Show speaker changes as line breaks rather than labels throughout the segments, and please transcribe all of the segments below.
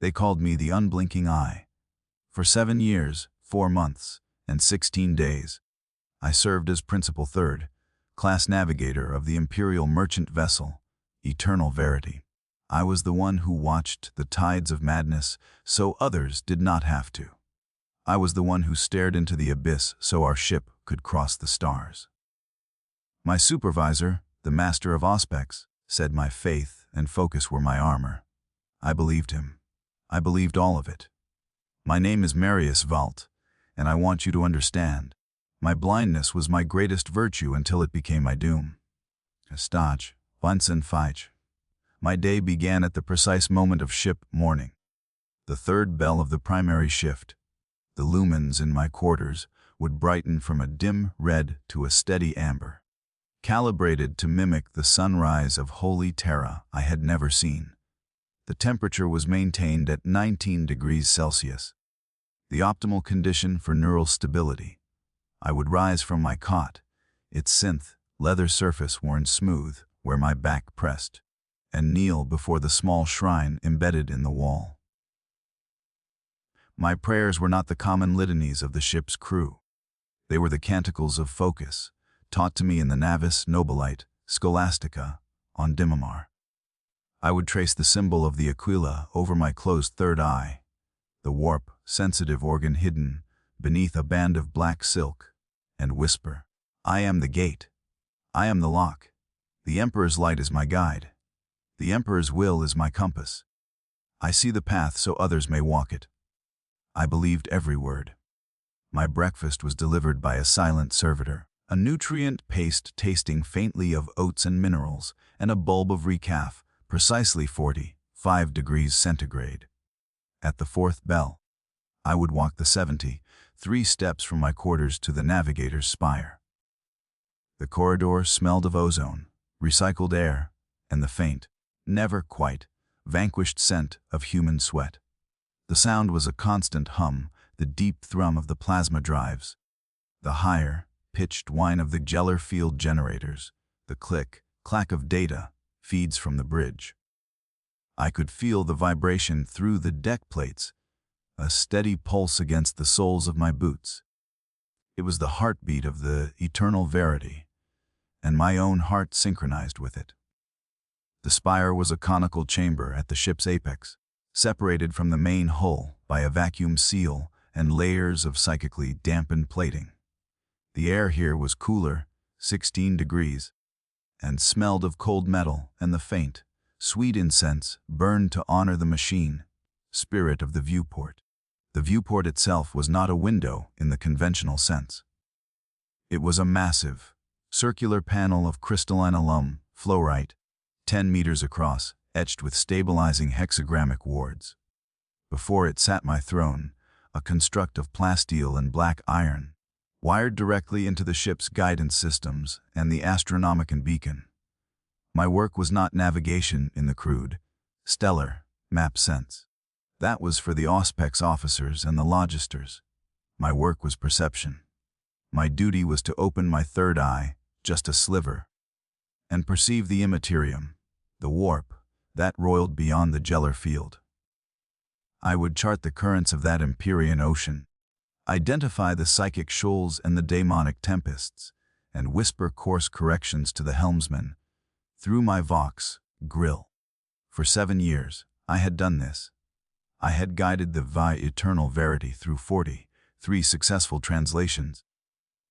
They called me the unblinking eye. For 7 years, 4 months, and 16 days, I served as Principal Third, Class Navigator of the Imperial merchant vessel, Eternal Verity. I was the one who watched the tides of madness so others did not have to. I was the one who stared into the abyss so our ship could cross the stars. My supervisor, the Master of Auspex, said my faith and focus were my armor. I believed him. I believed all of it. My name is Marius Valt, and I want you to understand. My blindness was my greatest virtue until it became my doom. Stach, Vansen Feich. My day began at the precise moment of ship morning. The third bell of the primary shift. The lumens in my quarters would brighten from a dim red to a steady amber, calibrated to mimic the sunrise of holy terra I had never seen. The temperature was maintained at 19 degrees Celsius, the optimal condition for neural stability. I would rise from my cot, its synth leather surface worn smooth where my back pressed, and kneel before the small shrine embedded in the wall. My prayers were not the common litanies of the ship's crew. They were the canticles of focus, taught to me in the Navis Nobilite Scholastica on Dimamar. I would trace the symbol of the Aquila over my closed third eye, the warp, sensitive organ hidden beneath a band of black silk, and whisper, I am the gate. I am the lock. The Emperor's light is my guide. The Emperor's will is my compass. I see the path so others may walk it. I believed every word. My breakfast was delivered by a silent servitor, a nutrient paste tasting faintly of oats and minerals, and a bulb of recaf, precisely 45 degrees centigrade. At the fourth bell, I would walk the 73 steps from my quarters to the Navigator's spire. The corridor smelled of ozone, recycled air, and the faint, never quite, vanquished scent of human sweat. The sound was a constant hum, the deep thrum of the plasma drives, the higher, pitched whine of the Geller field generators, the click, clack of data feeds from the bridge. I could feel the vibration through the deck plates, a steady pulse against the soles of my boots. It was the heartbeat of the Eternal Verity, and my own heart synchronized with it. The spire was a conical chamber at the ship's apex, separated from the main hull by a vacuum seal and layers of psychically dampened plating. The air here was cooler, 16 degrees, and smelled of cold metal and the faint, sweet incense burned to honor the machine, spirit of the viewport. The viewport itself was not a window in the conventional sense. It was a massive, circular panel of crystalline alum, fluorite, 10 meters across, etched with stabilizing hexagrammic wards. Before it sat my throne, a construct of plasteel and black iron, wired directly into the ship's guidance systems and the Astronomicon beacon. My work was not navigation in the crude, stellar map sense. That was for the Auspex officers and the logisters. My work was perception. My duty was to open my third eye, just a sliver, and perceive the Imperium, the warp, that roiled beyond the Geller field. I would chart the currents of that Empyrean ocean, identify the psychic shoals and the daemonic tempests, and whisper course corrections to the helmsman through my Vox grill. For 7 years, I had done this. I had guided the Eternal Verity through 43 successful translations,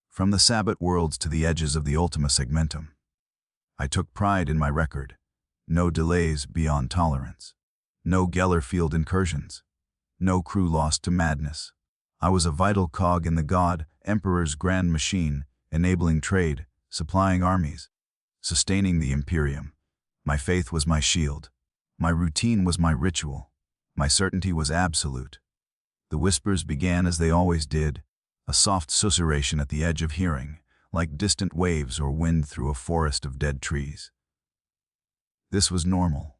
from the Sabbat worlds to the edges of the Ultima Segmentum. I took pride in my record. No delays beyond tolerance. No Geller field incursions. No crew lost to madness. I was a vital cog in the God Emperor's grand machine, enabling trade, supplying armies, sustaining the Imperium. My faith was my shield. My routine was my ritual. My certainty was absolute. The whispers began as they always did, a soft susurration at the edge of hearing, like distant waves or wind through a forest of dead trees. This was normal.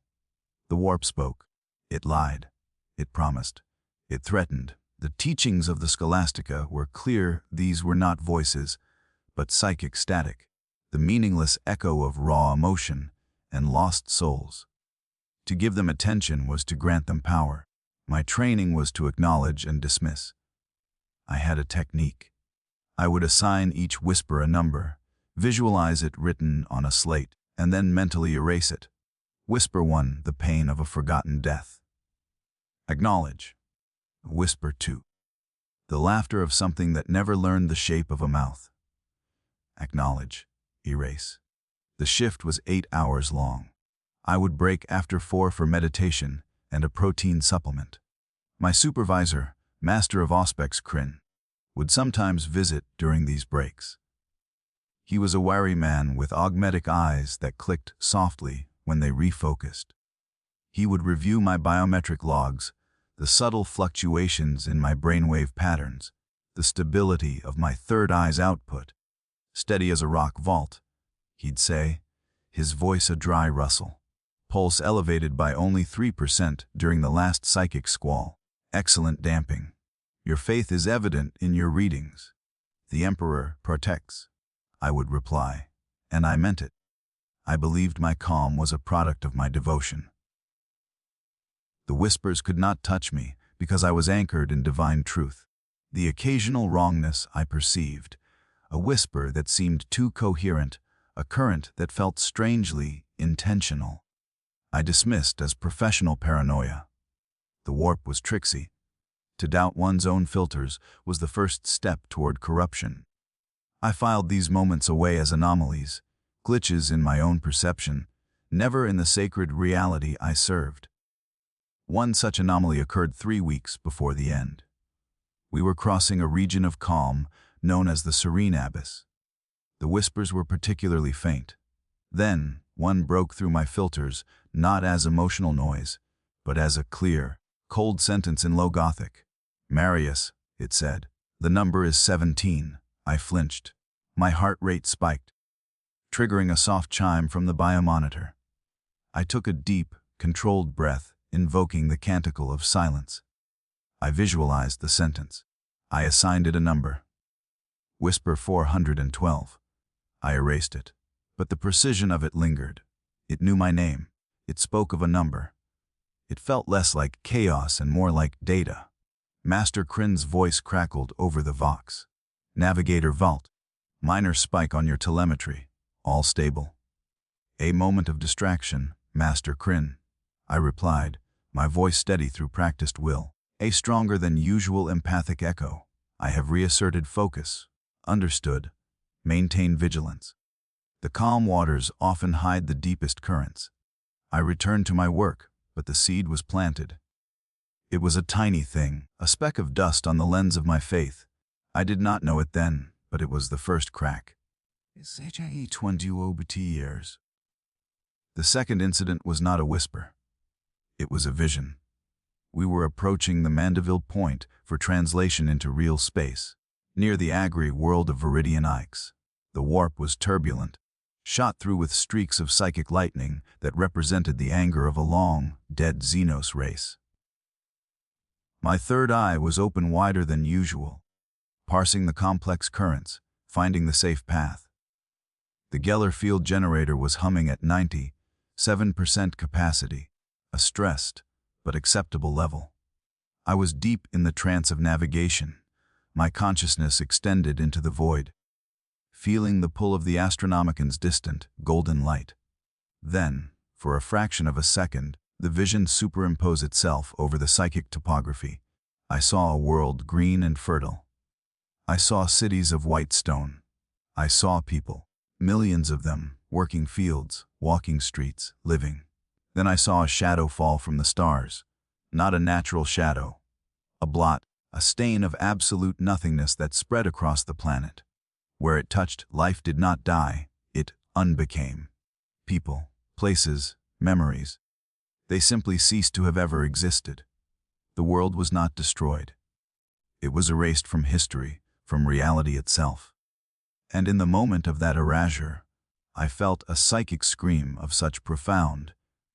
The warp spoke. It lied. It promised. It threatened. The teachings of the Scholastica were clear. These were not voices, but psychic static, the meaningless echo of raw emotion and lost souls. To give them attention was to grant them power. My training was to acknowledge and dismiss. I had a technique. I would assign each whisper a number, visualize it written on a slate, and then mentally erase it. Whisper 1, the pain of a forgotten death. Acknowledge. Whisper 2, the laughter of something that never learned the shape of a mouth. Acknowledge. Erase. The shift was 8 hours long. I would break after 4 for meditation and a protein supplement. My supervisor, Master of Auspex Kryn, would sometimes visit during these breaks. He was a wary man with augmetic eyes that clicked softly when they refocused. He would review my biometric logs, the subtle fluctuations in my brainwave patterns, the stability of my third eye's output. Steady as a rock vault, he'd say, his voice a dry rustle. Pulse elevated by only 3% during the last psychic squall. Excellent damping. Your faith is evident in your readings. The Emperor protects, I would reply, and I meant it. I believed my calm was a product of my devotion. The whispers could not touch me because I was anchored in divine truth. The occasional wrongness I perceived, a whisper that seemed too coherent, a current that felt strangely intentional, I dismissed as professional paranoia. The warp was tricksy. To doubt one's own filters was the first step toward corruption. I filed these moments away as anomalies, glitches in my own perception, never in the sacred reality I served. One such anomaly occurred 3 weeks before the end. We were crossing a region of calm known as the Serene Abyss. The whispers were particularly faint. Then, one broke through my filters, not as emotional noise, but as a clear, cold sentence in low Gothic. Marius, it said. The number is 17. I flinched. My heart rate spiked, triggering a soft chime from the biomonitor. I took a deep, controlled breath, invoking the canticle of silence. I visualized the sentence. I assigned it a number. Whisper 412. I erased it, but the precision of it lingered. It knew my name. It spoke of a number. It felt less like chaos and more like data. Master Kryn's voice crackled over the Vox. Navigator Vault. Minor spike on your telemetry. All stable. A moment of distraction, Master Kryn, I replied, my voice steady through practiced will. A stronger than usual empathic echo. I have reasserted focus. Understood. Maintain vigilance. The calm waters often hide the deepest currents. I returned to my work, but the seed was planted. It was a tiny thing, a speck of dust on the lens of my faith. I did not know it then, but it was the first crack. The second incident was not a whisper. It was a vision. We were approaching the Mandeville Point for translation into real space, near the Agri world of Viridian Ikes. The warp was turbulent, shot through with streaks of psychic lightning that represented the anger of a long, dead Xenos race. My third eye was open wider than usual, parsing the complex currents, finding the safe path. The Geller field generator was humming at 97% capacity, a stressed but acceptable level. I was deep in the trance of navigation, my consciousness extended into the void, feeling the pull of the Astronomican's distant, golden light. Then, for a fraction of a second, the vision superimposed itself over the psychic topography. I saw a world green and fertile. I saw cities of white stone. I saw people, millions of them, working fields, walking streets, living. Then I saw a shadow fall from the stars. Not a natural shadow. A blot, a stain of absolute nothingness that spread across the planet. Where it touched, life did not die, it unbecame. People, places, memories. They simply ceased to have ever existed. The world was not destroyed. It was erased from history, from reality itself. And in the moment of that erasure, I felt a psychic scream of such profound,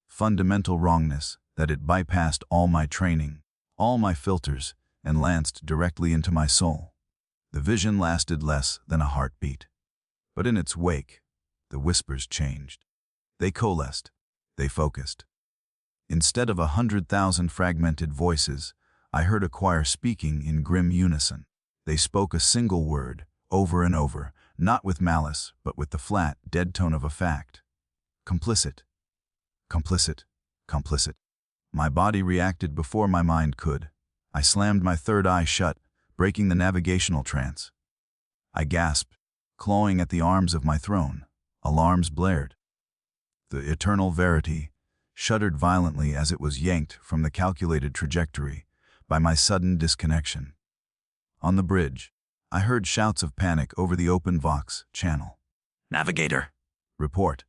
fundamental wrongness that it bypassed all my training, all my filters, and lanced directly into my soul. The vision lasted less than a heartbeat. But in its wake, the whispers changed. They coalesced. They focused. Instead of 100,000 fragmented voices, I heard a choir speaking in grim unison. They spoke a single word, over and over, not with malice, but with the flat, dead tone of a fact. Complicit. Complicit. Complicit. My body reacted before my mind could. I slammed my third eye shut, breaking the navigational trance. I gasped, clawing at the arms of my throne. Alarms blared. The eternal verity shuddered violently as it was yanked from the calculated trajectory by my sudden disconnection. On the bridge, I heard shouts of panic over the open Vox channel.
Navigator!
Report.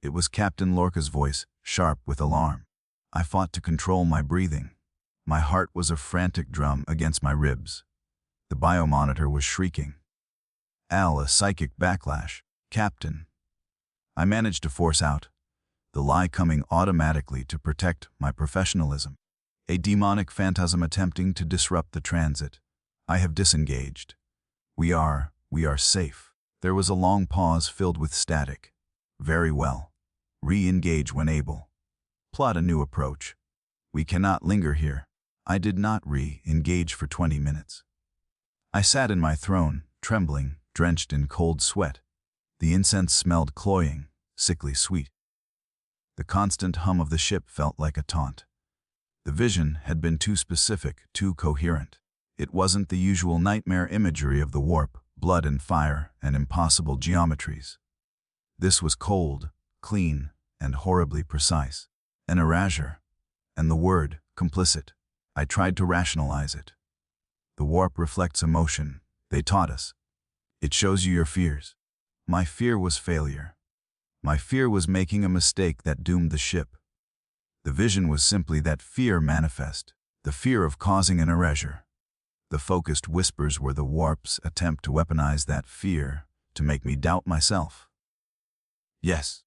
It was Captain Lorca's voice, sharp with alarm. I fought to control my breathing. My heart was a frantic drum against my ribs. The biomonitor was shrieking. Al, a psychic backlash. Captain. I managed to force out, the lie coming automatically to protect my professionalism. A demonic phantasm attempting to disrupt the transit. I have disengaged. We are safe. There was a long pause filled with static. Very well. Re-engage when able. Plot a new approach. We cannot linger here. I did not re-engage for 20 minutes. I sat in my throne, trembling, drenched in cold sweat. The incense smelled cloying, sickly sweet. The constant hum of the ship felt like a taunt. The vision had been too specific, too coherent. It wasn't the usual nightmare imagery of the warp, blood and fire, and impossible geometries. This was cold, clean, and horribly precise. An erasure, and the word, complicit. I tried to rationalize it. The warp reflects emotion, they taught us. It shows you your fears. My fear was failure. My fear was making a mistake that doomed the ship. The vision was simply that fear manifest, the fear of causing an erasure. The focused whispers were the warp's attempt to weaponize that fear, to make me doubt myself. Yes,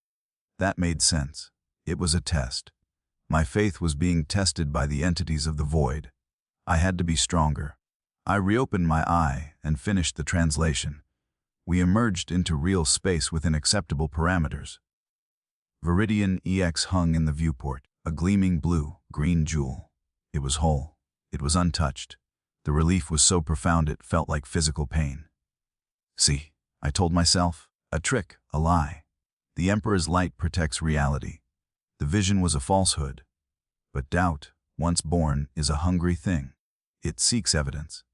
that made sense. It was a test. My faith was being tested by the entities of the void. I had to be stronger. I reopened my eye and finished the translation. We emerged into real space within acceptable parameters. Viridian EX hung in the viewport, a gleaming blue-green jewel. It was whole. It was untouched. The relief was so profound it felt like physical pain. See, I told myself, a trick, a lie. The Emperor's light protects reality. The vision was a falsehood. But doubt, once born, is a hungry thing. It seeks evidence.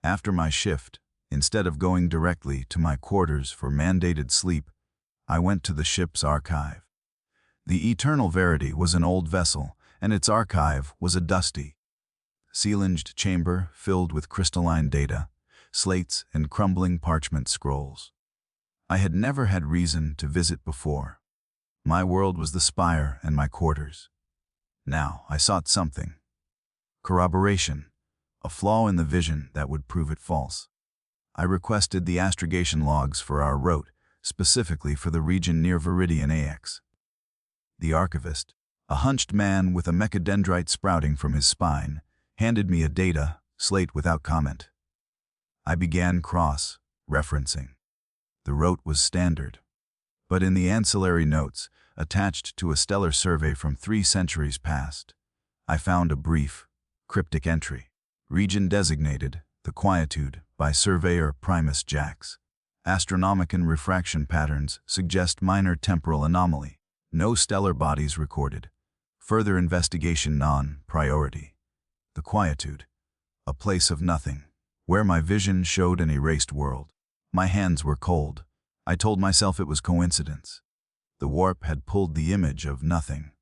After my shift, instead of going directly to my quarters for mandated sleep, I went to the ship's archive. The Eternal Verity was an old vessel, and its archive was a dusty, ceilinged chamber filled with crystalline data, slates and crumbling parchment scrolls. I had never had reason to visit before. My world was the spire and my quarters. Now I sought something. Corroboration, a flaw in the vision that would prove it false. I requested the astrogation logs for our route, specifically for the region near Viridian AX. The archivist, a hunched man with a mechadendrite sprouting from his spine, handed me a data slate without comment. I began cross-referencing. The route was standard. But in the ancillary notes, attached to a stellar survey from 3 centuries past, I found a brief, cryptic entry. Region designated, the Quietude, by surveyor Primus Jax. Astronomican refraction patterns suggest minor temporal anomaly. No stellar bodies recorded. Further investigation non-priority. The Quietude, a place of nothing, where my vision showed an erased world. My hands were cold. I told myself it was coincidence. The warp had pulled the image of nothing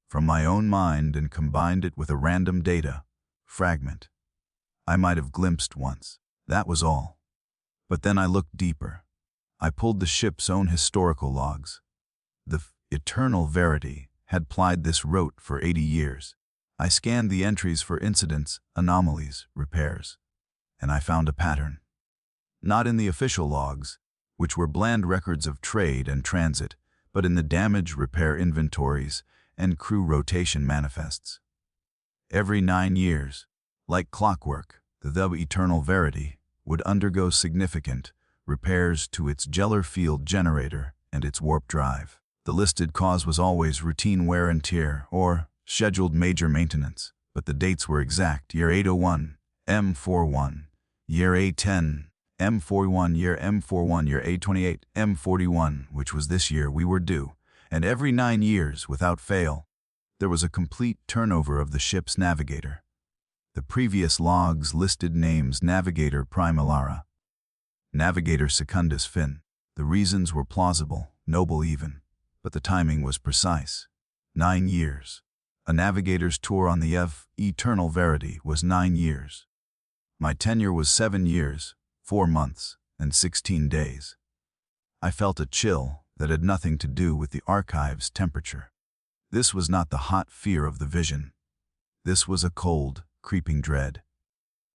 from my own mind and combined it with a random data fragment I might have glimpsed once. That was all. But then I looked deeper. I pulled the ship's own historical logs. The Eternal Verity had plied this route for 80 years. I scanned the entries for incidents, anomalies, repairs, and I found a pattern. Not in the official logs, which were bland records of trade and transit, but in the damage repair inventories and crew rotation manifests. Every 9 years, like clockwork, the Eternal Verity would undergo significant repairs to its Geller field generator and its warp drive. The listed cause was always routine wear and tear or scheduled major maintenance, but the dates were exact. Year 801, M41, year A10, M41, year M41, year A28, M41, which was this year we were due, and every 9 years, without fail, there was a complete turnover of the ship's navigator. The previous logs listed names Navigator Primalara, Navigator Secundus Fin. The reasons were plausible, noble even, but the timing was precise. 9 years. A navigator's tour on the Eternal Verity was 9 years. My tenure was 7 years, 4 months, and 16 days. I felt a chill that had nothing to do with the archive's temperature. This was not the hot fear of the vision. This was a cold, creeping dread.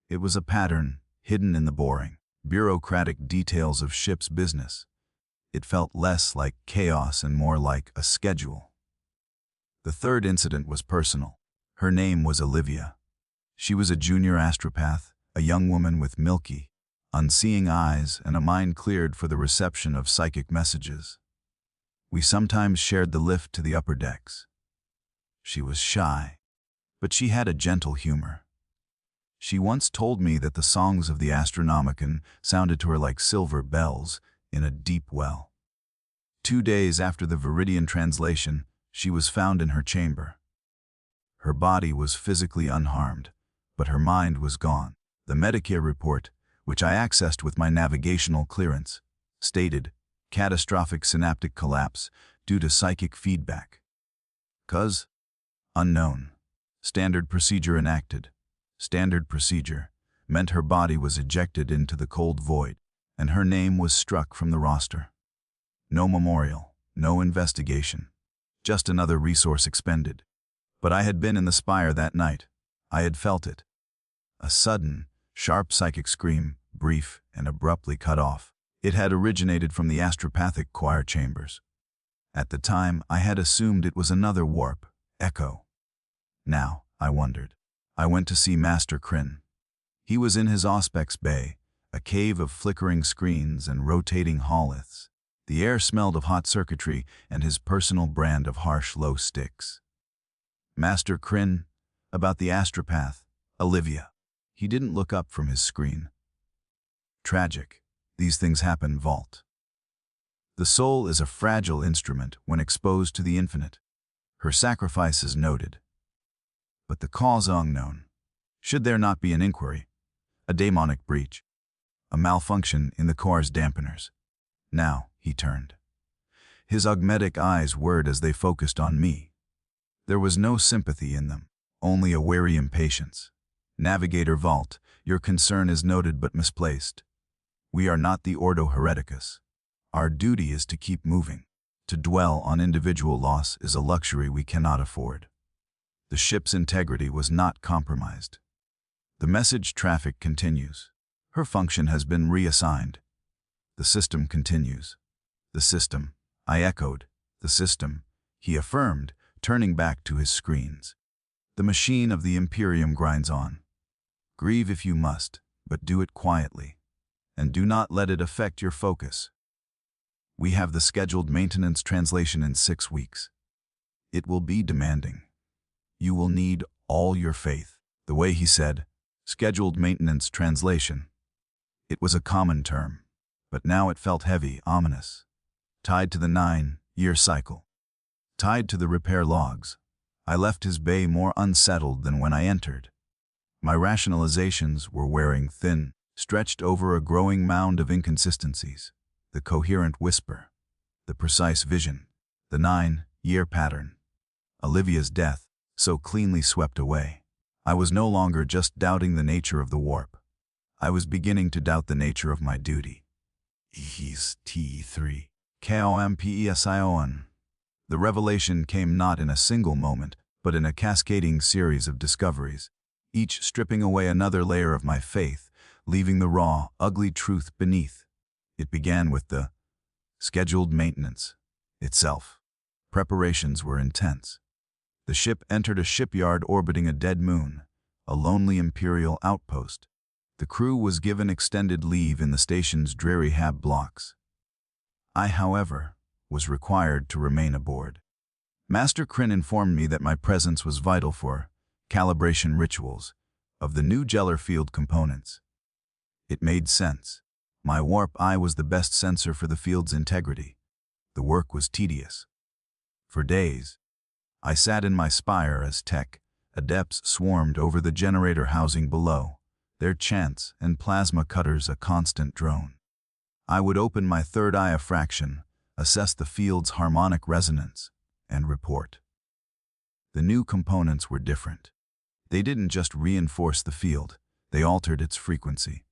It was a pattern hidden in the boring, bureaucratic details of ship's business. It felt less like chaos and more like a schedule. The third incident was personal. Her name was Olivia. She was a junior astropath, a young woman with milky, unseeing eyes and a mind cleared for the reception of psychic messages. We sometimes shared the lift to the upper decks. She was shy, but she had a gentle humor. She once told me that the songs of the Astronomicon sounded to her like silver bells in a deep well. 2 days after the Viridian translation, she was found in her chamber. Her body was physically unharmed, but her mind was gone. The Medicare report, which I accessed with my navigational clearance, stated catastrophic synaptic collapse due to psychic feedback. Cause? Unknown. Standard procedure enacted. Standard procedure meant her body was ejected into the cold void, and her name was struck from the roster. No memorial, no investigation, just another resource expended. But I had been in the spire that night. I had felt it. A sudden, sharp psychic scream, brief and abruptly cut off. It had originated from the astropathic choir chambers. At the time, I had assumed it was another warp, echo. Now, I wondered. I went to see Master Kryn. He was in his Auspex Bay, a cave of flickering screens and rotating halliths. The air smelled of hot circuitry and his personal brand of harsh low sticks. Master Kryn, about the astropath, Olivia. He didn't look up from his screen. Tragic. These things happen, Vault. The soul is a fragile instrument when exposed to the infinite. Her sacrifice is noted. But the cause unknown. Should there not be an inquiry? A daemonic breach? A malfunction in the core's dampeners? Now, he turned. His augmetic eyes whirred as they focused on me. There was no sympathy in them, only a wary impatience. Navigator Vault, your concern is noted but misplaced. We are not the Ordo Hereticus. Our duty is to keep moving. To dwell on individual loss is a luxury we cannot afford. The ship's integrity was not compromised. The message traffic continues. Her function has been reassigned. The system continues. The system, I echoed. The system, he affirmed, turning back to his screens. The machine of the Imperium grinds on. Grieve if you must, but do it quietly. And do not let it affect your focus. We have the scheduled maintenance translation in 6 weeks. It will be demanding. You will need all your faith. The way he said, scheduled maintenance translation. It was a common term, but now it felt heavy, ominous. Tied to the 9-year cycle. Tied to the repair logs. I left his bay more unsettled than when I entered. My rationalizations were wearing thin, stretched over a growing mound of inconsistencies. The coherent whisper, the precise vision, the 9-year pattern. Olivia's death, so cleanly swept away. I was no longer just doubting the nature of the warp. I was beginning to doubt the nature of my duty. He's T3. KOMPESION. The revelation came not in a single moment, but in a cascading series of discoveries, each stripping away another layer of my faith, leaving the raw, ugly truth beneath. It began with the scheduled maintenance itself. Preparations were intense. The ship entered a shipyard orbiting a dead moon, a lonely Imperial outpost. The crew was given extended leave in the station's dreary hab blocks. I, however, was required to remain aboard. Master Kryn informed me that my presence was vital for calibration rituals of the new Geller field components. It made sense. My warp eye was the best sensor for the field's integrity. The work was tedious. For days, I sat in my spire as tech adepts swarmed over the generator housing below, their chants and plasma cutters a constant drone. I would open my third eye a fraction, assess the field's harmonic resonance, and report. The new components were different. They didn't just reinforce the field, they altered its frequency.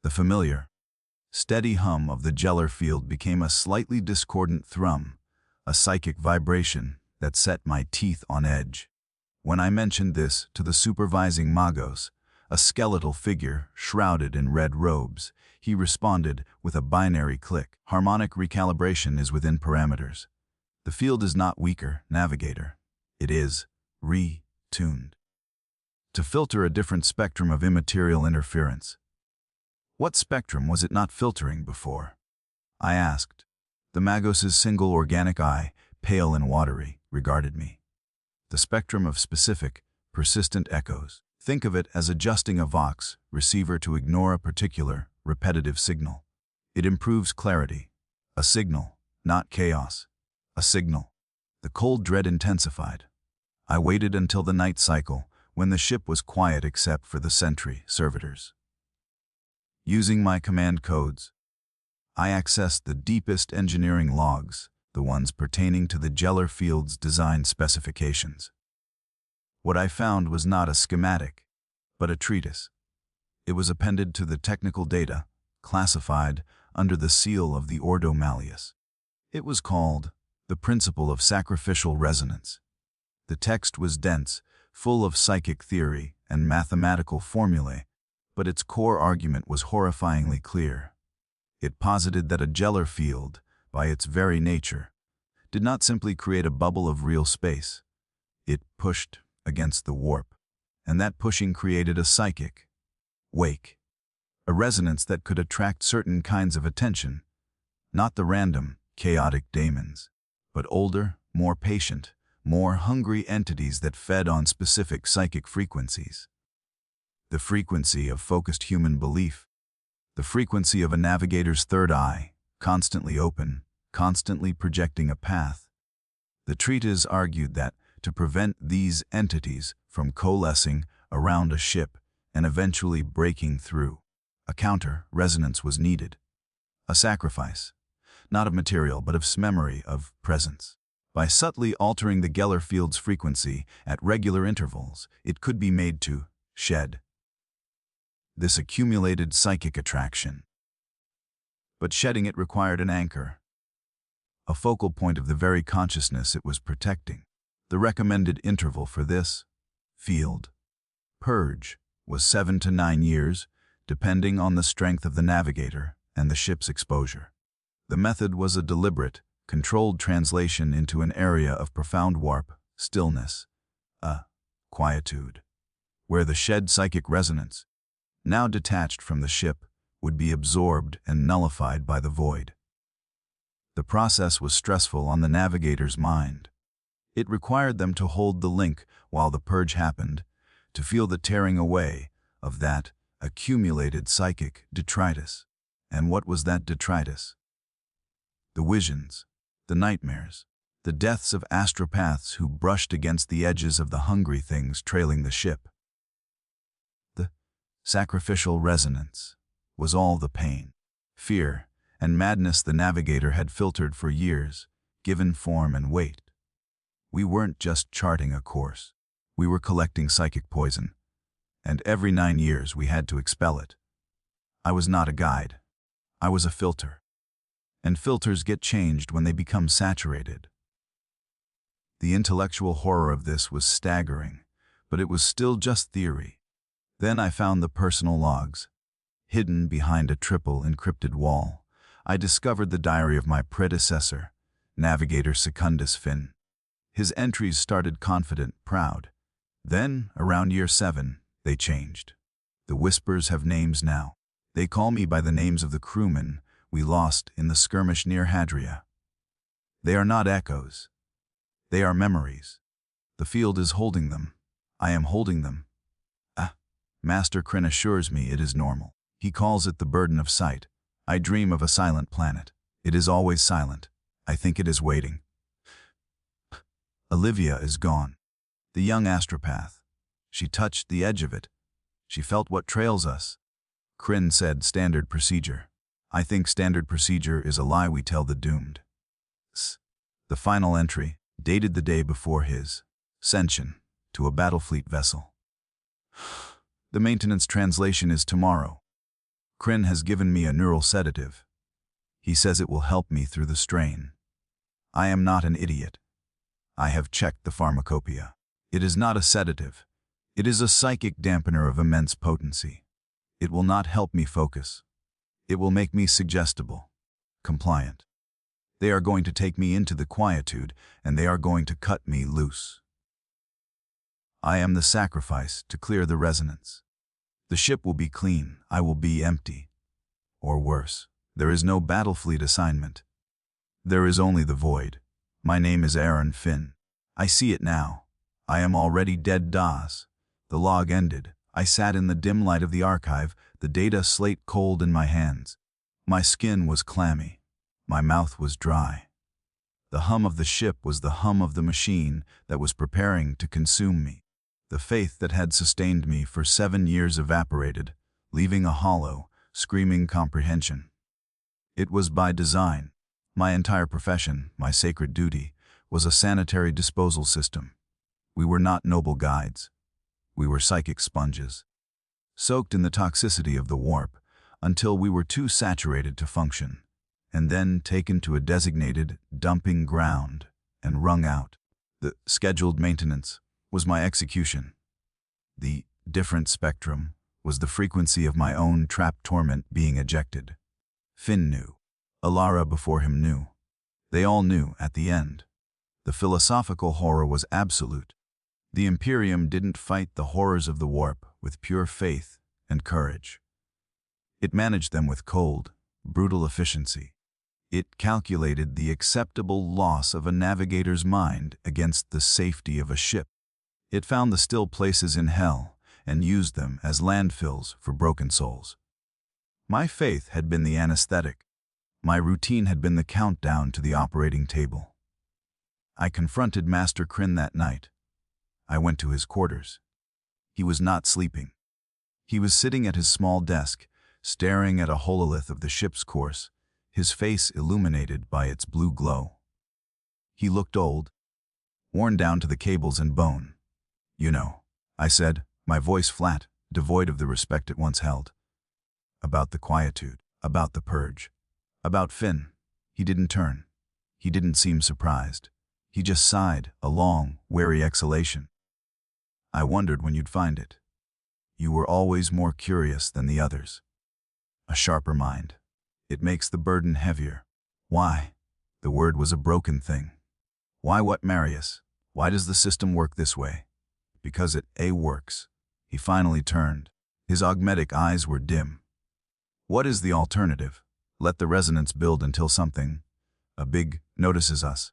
The familiar, steady hum of the Geller field became a slightly discordant thrum, a psychic vibration that set my teeth on edge. When I mentioned this to the supervising Magos, a skeletal figure shrouded in red robes, he responded with a binary click. Harmonic recalibration is within parameters. The field is not weaker, Navigator. It is re-tuned to filter a different spectrum of immaterial interference. What spectrum was it not filtering before? I asked. The Magos' single organic eye, pale and watery, regarded me. The spectrum of specific, persistent echoes. Think of it as adjusting a Vox receiver to ignore a particular, repetitive signal. It improves clarity. A signal, not chaos. A signal. The cold dread intensified. I waited until the night cycle, when the ship was quiet except for the sentry servitors. Using my command codes, I accessed the deepest engineering logs, the ones pertaining to the Geller field's design specifications. What I found was not a schematic, but a treatise. It was appended to the technical data, classified under the seal of the Ordo Malleus. It was called The Principle of Sacrificial Resonance. The text was dense, full of psychic theory and mathematical formulae, but its core argument was horrifyingly clear. It posited that a Geller field, by its very nature, did not simply create a bubble of real space. It pushed against the warp, and that pushing created a psychic wake, a resonance that could attract certain kinds of attention, not the random, chaotic daemons, but older, more patient, more hungry entities that fed on specific psychic frequencies. The frequency of focused human belief, the frequency of a navigator's third eye, constantly open, constantly projecting a path. The treatise argued that to prevent these entities from coalescing around a ship and eventually breaking through, a counter-resonance was needed. A sacrifice, not of material but of memory, of presence. By subtly altering the Geller field's frequency at regular intervals, it could be made to shed this accumulated psychic attraction. But shedding it required an anchor, a focal point of the very consciousness it was protecting. The recommended interval for this field purge was 7 to 9 years, depending on the strength of the navigator and the ship's exposure. The method was a deliberate, controlled translation into an area of profound warp, stillness, a quietude, where the shed psychic resonance, now detached from the ship, would be absorbed and nullified by the void. The process was stressful on the navigator's mind. It required them to hold the link while the purge happened, to feel the tearing away of that accumulated psychic detritus. And what was that detritus? The visions, the nightmares, the deaths of astropaths who brushed against the edges of the hungry things trailing the ship. The sacrificial resonance was all the pain, fear, and madness the navigator had filtered for years, given form and weight. We weren't just charting a course. We were collecting psychic poison, and every 9 years we had to expel it. I was not a guide. I was a filter. And filters get changed when they become saturated. The intellectual horror of this was staggering, but it was still just theory. Then I found the personal logs. Hidden behind a triple encrypted wall, I discovered the diary of my predecessor, Navigator Secundus Finn. His entries started confident, proud. Then, around year 7, they changed. The whispers have names now. They call me by the names of the crewmen we lost in the skirmish near Hadria. They are not echoes. They are memories. The field is holding them. I am holding them. Master Kryn assures me it is normal. He calls it the burden of sight. I dream of a silent planet. It is always silent. I think it is waiting. Olivia is gone. The young astropath. She touched the edge of it. She felt what trails us. Kryn said standard procedure. I think standard procedure is a lie we tell the doomed. The final entry, dated the day before his ascension to a battlefleet vessel. The maintenance translation is tomorrow. Kryn has given me a neural sedative. He says it will help me through the strain. I am not an idiot. I have checked the pharmacopoeia. It is not a sedative. It is a psychic dampener of immense potency. It will not help me focus. It will make me suggestible, compliant. They are going to take me into the quietude, and they are going to cut me loose. I am the sacrifice to clear the resonance. The ship will be clean, I will be empty. Or worse, there is no battlefleet assignment. There is only the void. My name is Aaron Finn. I see it now. I am already dead DOS. The log ended. I sat in the dim light of the archive, the data slate cold in my hands. My skin was clammy. My mouth was dry. The hum of the ship was the hum of the machine that was preparing to consume me. The faith that had sustained me for 7 years evaporated, leaving a hollow, screaming comprehension. It was by design. My entire profession, my sacred duty, was a sanitary disposal system. We were not noble guides. We were psychic sponges, soaked in the toxicity of the warp until we were too saturated to function, and then taken to a designated dumping ground and wrung out. The scheduled maintenance was my execution. The different spectrum was the frequency of my own trapped torment being ejected. Finn knew. Alara before him knew. They all knew at the end. The philosophical horror was absolute. The Imperium didn't fight the horrors of the warp with pure faith and courage. It managed them with cold, brutal efficiency. It calculated the acceptable loss of a navigator's mind against the safety of a ship. It found the still places in hell and used them as landfills for broken souls. My faith had been the anesthetic. My routine had been the countdown to the operating table. I confronted Master Kryn that night. I went to his quarters. He was not sleeping. He was sitting at his small desk, staring at a hololith of the ship's course, his face illuminated by its blue glow. He looked old, worn down to the cables and bone. "You know," I said, my voice flat, devoid of the respect it once held. About the quietude, about the purge, about Finn. He didn't turn. He didn't seem surprised. He just sighed, a long, weary exhalation. "I wondered when you'd find it. You were always more curious than the others. A sharper mind. It makes the burden heavier." Why? The word was a broken thing. Why what, Marius? Why does the system work this way? Because it works. He finally turned. His augmetic eyes were dim. What is the alternative? Let the resonance build until something, a big, notices us.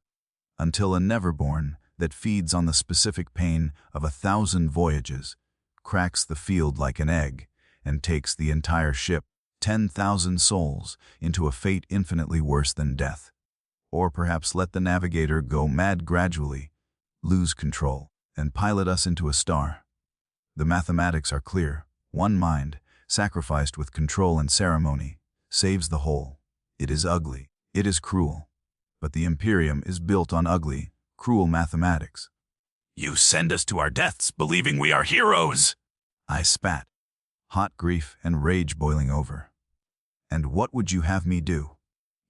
Until a neverborn that feeds on the specific pain of 1,000 voyages, cracks the field like an egg, and takes the entire ship, 10,000 souls, into a fate infinitely worse than death. Or perhaps let the Navigator go mad gradually, lose control, and pilot us into a star. The mathematics are clear. One mind, sacrificed with control and ceremony, saves the whole. It is ugly. It is cruel. But the Imperium is built on ugly, cruel mathematics. "You send us to our deaths, believing we are heroes!" I spat, hot grief and rage boiling over. "And what would you have me do?"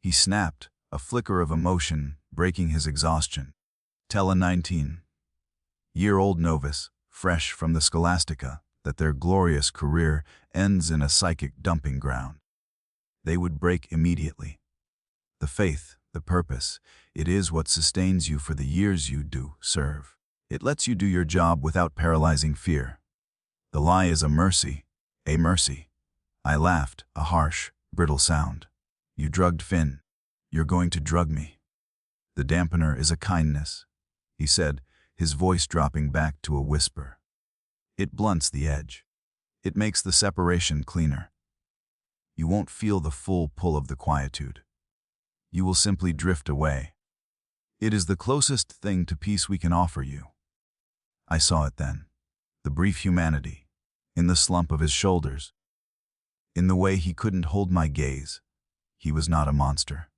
He snapped, a flicker of emotion breaking his exhaustion. "Tell a 19-year-old novice, fresh from the Scholastica, that their glorious career ends in a psychic dumping ground. They would break immediately. The faith, the purpose, it is what sustains you for the years you do serve. It lets you do your job without paralyzing fear. The lie is a mercy, a mercy." I laughed, a harsh, brittle sound. "You drugged Finn. You're going to drug me." "The dampener is a kindness." he said, his voice dropping back to a whisper. It blunts the edge. It makes the separation cleaner. You won't feel the full pull of the quietude. You will simply drift away. It is the closest thing to peace we can offer you. I saw it then. The brief humanity. In the slump of his shoulders. In the way he couldn't hold my gaze. He was not a monster.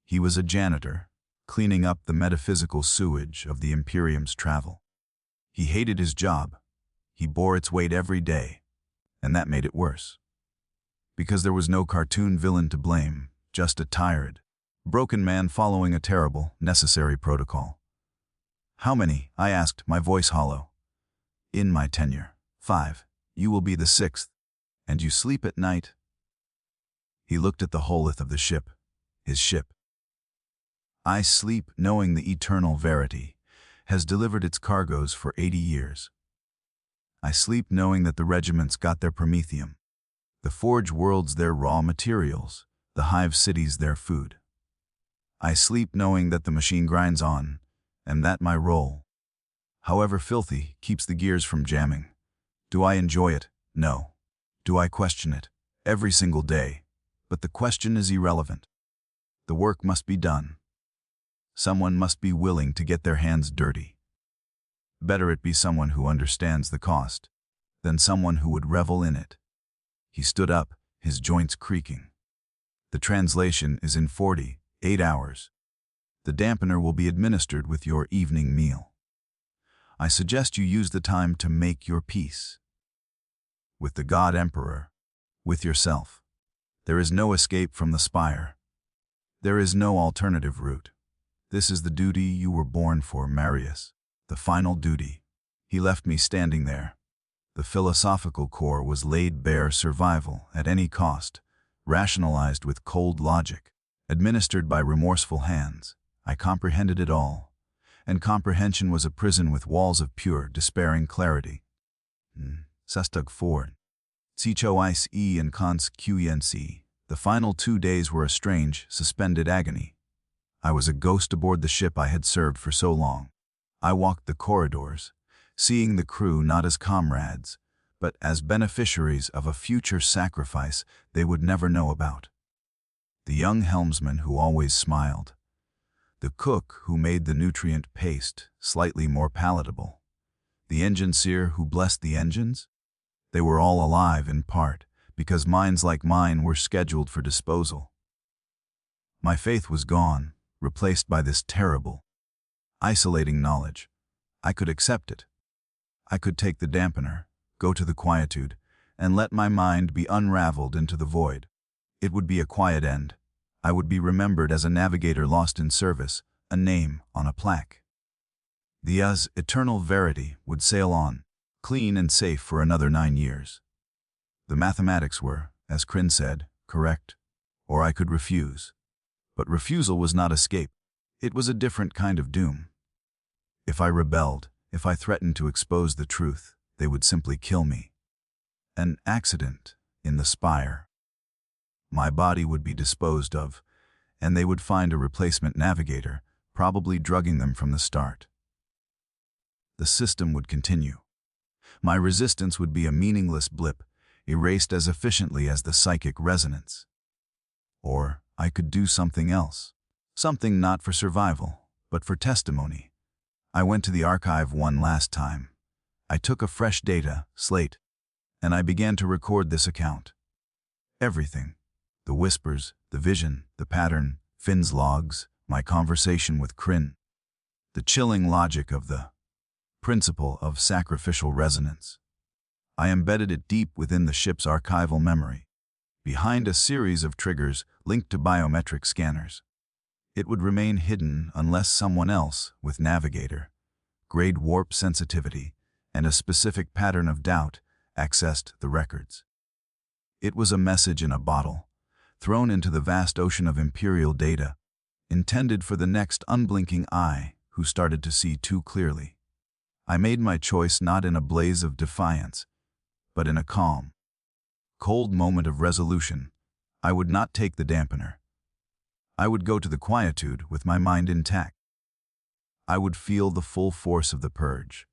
He was a janitor, cleaning up the metaphysical sewage of the Imperium's travel. He hated his job. He bore its weight every day, and that made it worse. Because there was no cartoon villain to blame, just a tired, broken man following a terrible, necessary protocol. How many? I asked, my voice hollow. In my tenure, 5. You will be the 6th. And you sleep at night? He looked at the holeth of the ship, his ship. I sleep knowing the eternal verity has delivered its cargoes for 80 years. I sleep knowing that the regiments got their promethium, the forge worlds their raw materials, the hive cities their food. I sleep knowing that the machine grinds on, and that my role, however filthy, keeps the gears from jamming. Do I enjoy it? No. Do I question it? Every single day. But the question is irrelevant. The work must be done. Someone must be willing to get their hands dirty. Better it be someone who understands the cost than someone who would revel in it. He stood up, his joints creaking. The translation is in 48 hours. The dampener will be administered with your evening meal. I suggest you use the time to make your peace. With the God Emperor, with yourself. There is no escape from the spire. There is no alternative route. This is the duty you were born for, Marius. The final duty. He left me standing there. The philosophical core was laid bare, survival at any cost, rationalized with cold logic, administered by remorseful hands. I comprehended it all, and comprehension was a prison with walls of pure, despairing clarity. Sastug Ford. Cicho Ice E and Cons QNC. The final 2 days were a strange, suspended agony. I was a ghost aboard the ship I had served for so long. I walked the corridors, seeing the crew not as comrades, but as beneficiaries of a future sacrifice they would never know about. The young helmsman who always smiled. The cook who made the nutrient paste slightly more palatable. The engineer who blessed the engines. They were all alive in part, because minds like mine were scheduled for disposal. My faith was gone, replaced by this terrible, isolating knowledge. I could accept it. I could take the dampener, go to the quietude, and let my mind be unraveled into the void. It would be a quiet end. I would be remembered as a navigator lost in service, a name on a plaque. The eternal verity would sail on, clean and safe for another 9 years. The mathematics were, as Kryn said, correct, or I could refuse. But refusal was not escape. It was a different kind of doom. If I rebelled, if I threatened to expose the truth, they would simply kill me. An accident in the spire. My body would be disposed of, and they would find a replacement navigator, probably drugging them from the start. The system would continue. My resistance would be a meaningless blip, erased as efficiently as the psychic resonance. Or I could do something else. Something not for survival, but for testimony. I went to the archive one last time. I took a fresh data slate, and I began to record this account. Everything. The whispers, the vision, the pattern, Finn's logs, my conversation with Kryn. The chilling logic of the principle of sacrificial resonance. I embedded it deep within the ship's archival memory, behind a series of triggers linked to biometric scanners. It would remain hidden unless someone else, with Navigator, grade warp sensitivity, and a specific pattern of doubt, accessed the records. It was a message in a bottle, thrown into the vast ocean of Imperial data, intended for the next unblinking eye who started to see too clearly. I made my choice not in a blaze of defiance, but in a calm, cold moment of resolution. I would not take the dampener. I would go to the quietude with my mind intact. I would feel the full force of the purge.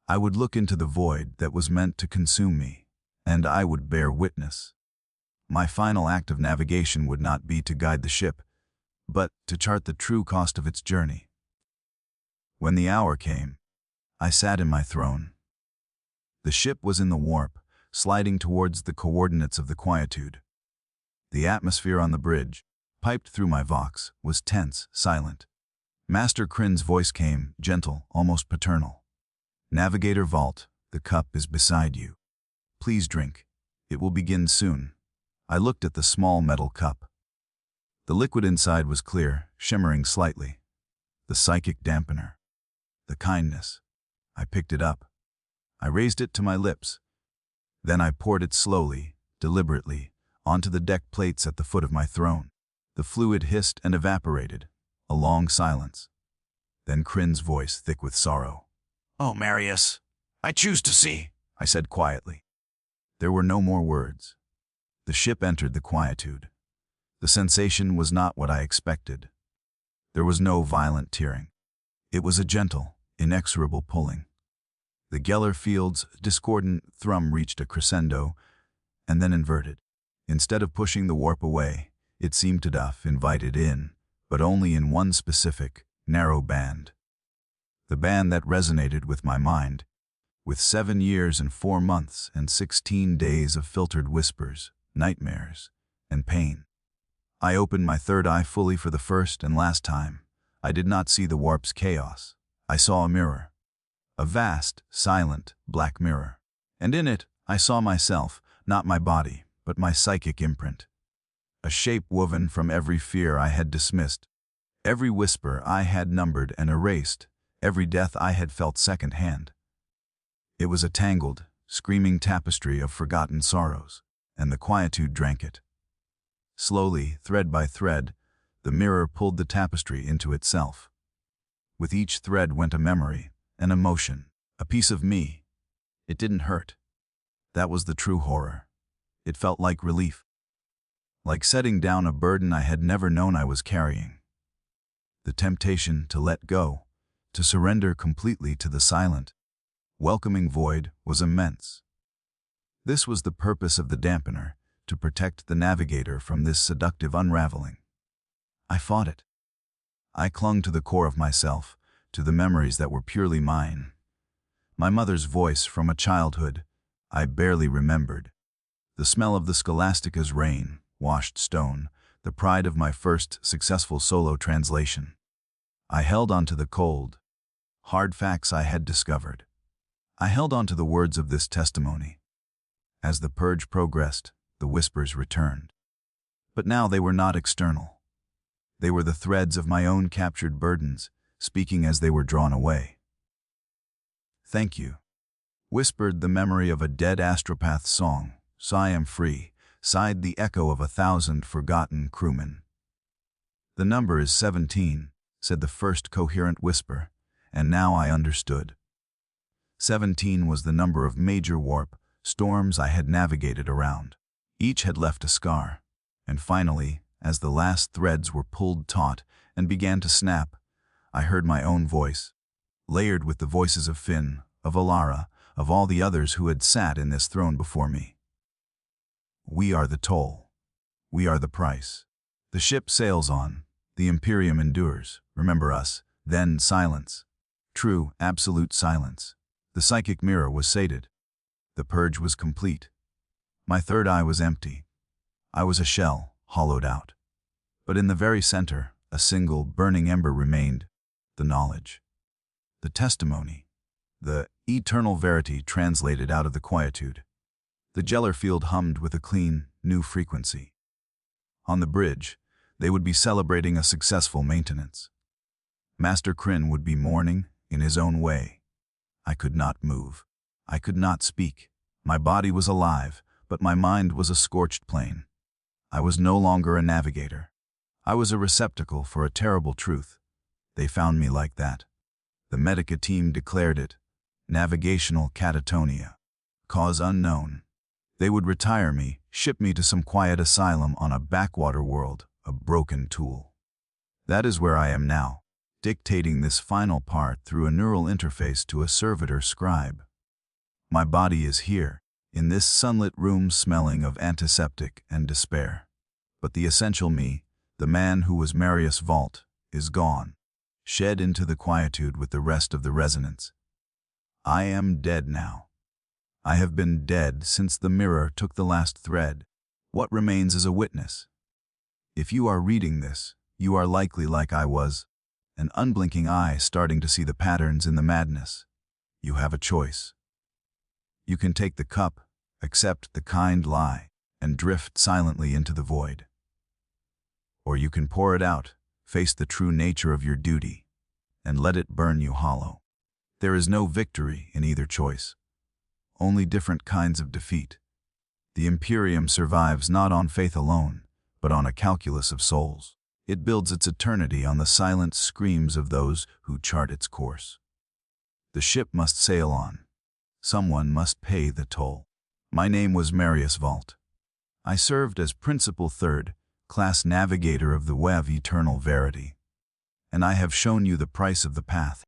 I would look into the void that was meant to consume me, and I would bear witness. My final act of navigation would not be to guide the ship, but to chart the true cost of its journey. When the hour came, I sat in my throne. The ship was in the warp, sliding towards the coordinates of the quietude. The atmosphere on the bridge, piped through my vox, was tense, silent. Master Crin's voice came, gentle, almost paternal. "Navigator Vault, the cup is beside you. Please drink. It will begin soon." I looked at the small metal cup. The liquid inside was clear, shimmering slightly. The psychic dampener. The kindness. I picked it up. I raised it to my lips. Then I poured it slowly, deliberately, onto the deck plates at the foot of my throne. The fluid hissed and evaporated. A long silence. Then Crin's voice, thick with sorrow.
"Oh, Marius, I choose to see,"
I said quietly. There were no more words. The ship entered the quietude. The sensation was not what I expected. There was no violent tearing. It was a gentle, inexorable pulling. The Geller field's discordant thrum reached a crescendo and then inverted. Instead of pushing the warp away, it seemed to invite it in, but only in one specific, narrow band. The band that resonated with my mind, with 7 years and 4 months and 16 days of filtered whispers, nightmares, and pain. I opened my third eye fully for the first and last time. I did not see the warp's chaos. I saw a mirror. A vast, silent, black mirror. And in it, I saw myself, not my body, but my psychic imprint. A shape woven from every fear I had dismissed, every whisper I had numbered and erased, every death I had felt secondhand. It was a tangled, screaming tapestry of forgotten sorrows, and the quietude drank it. Slowly, thread by thread, the mirror pulled the tapestry into itself. With each thread went a memory, an emotion, a piece of me. It didn't hurt. That was the true horror. It felt like relief. Like setting down a burden I had never known I was carrying. The temptation to let go, to surrender completely to the silent, welcoming void was immense. This was the purpose of the dampener, to protect the navigator from this seductive unraveling. I fought it. I clung to the core of myself, to the memories that were purely mine. My mother's voice from a childhood I barely remembered. The smell of the Scholastica's rain, washed stone, the pride of my first successful solo translation. I held on to the cold, hard facts I had discovered. I held on to the words of this testimony. As the purge progressed, the whispers returned. But now they were not external. They were the threads of my own captured burdens, speaking as they were drawn away. "Thank you," whispered the memory of a dead astropath's song. "I am free," sighed the echo of 1,000 forgotten crewmen. "The number is 17, said the first coherent whisper, and now I understood. 17 was the number of major warp storms I had navigated around. Each had left a scar, and finally, as the last threads were pulled taut and began to snap, I heard my own voice, layered with the voices of Finn, of Alara, of all the others who had sat in this throne before me. We are the toll. We are the price. The ship sails on. The Imperium endures. Remember us. Then silence. True, absolute silence. The psychic mirror was sated. The purge was complete. My third eye was empty. I was a shell, hollowed out. But in the very center, a single burning ember remained, the knowledge. The testimony. The eternal verity translated out of the quietude. The Geller field hummed with a clean, new frequency. On the bridge, they would be celebrating a successful maintenance. Master Crin would be mourning in his own way. I could not move. I could not speak. My body was alive, but my mind was a scorched plain. I was no longer a navigator. I was a receptacle for a terrible truth. They found me like that. The Medica team declared it navigational catatonia, cause unknown. They would retire me, ship me to some quiet asylum on a backwater world, a broken tool. That is where I am now, dictating this final part through a neural interface to a servitor scribe. My body is here, in this sunlit room smelling of antiseptic and despair. But the essential me, the man who was Marius Vault, is gone, shed into the quietude with the rest of the resonance. I am dead now. I have been dead since the mirror took the last thread. What remains is a witness. If you are reading this, you are likely like I was, an unblinking eye starting to see the patterns in the madness. You have a choice. You can take the cup, accept the kind lie, and drift silently into the void. Or you can pour it out, face the true nature of your duty, and let it burn you hollow. There is no victory in either choice, only different kinds of defeat. The Imperium survives not on faith alone, but on a calculus of souls. It builds its eternity on the silent screams of those who chart its course. The ship must sail on. Someone must pay the toll. My name was Marius Vault. I served as Principal Third, Class Navigator of the WEV Eternal Verity. And I have shown you the price of the path.